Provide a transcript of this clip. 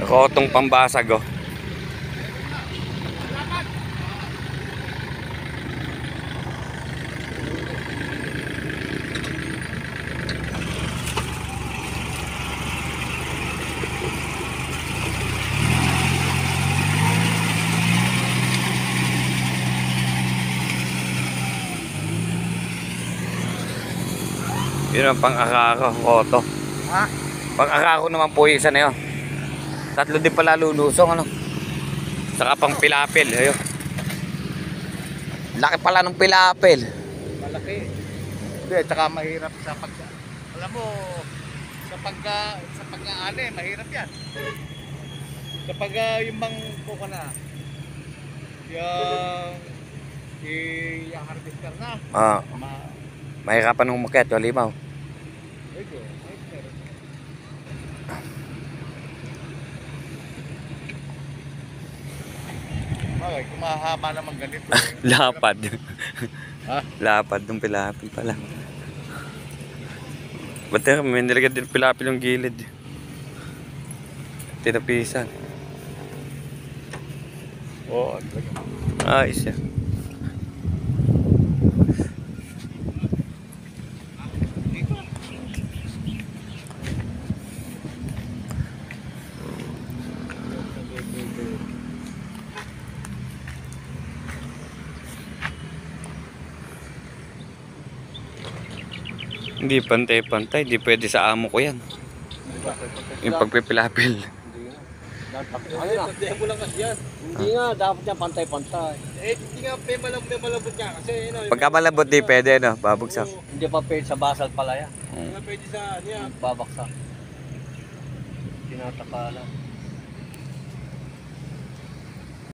Kotong pambasag oh. Yun ang pang-akako, koto. Ha? Pang-akako naman po yung isa na yun. Tatlo din pala lulusong ano. Saka pang pilapil, ayun. Laki pala ng pilapil. Malaki. Hindi, tsaka mahirap sa pag... Alam mo, sa pag-aani, mahirap yan. Sa yung bang kuka na, yung harvester na. Ah, mahirapan ng umakyat, walimaw. Okay, kung mahaba naman ganito. Lapad. Ha? Lapad ng pilapil pala. Ba't may nilagay din pilapil yung gilid. Tinapisan. Oo, Ayos yan. Hindi pantay-pantay, hindi pwede sa amo ko yan. Yung pagpipilapil. ano na? Pagdihan mo lang kasi yan. Hindi nga, dapat niya pantay-pantay. Hindi nga, may malabot nga kasi. Pagka malabot di pwede no, babagsak. Hindi pa pwede sa basal pala yan. Pwede sa ano yan. Babaksak. Tinatakalan.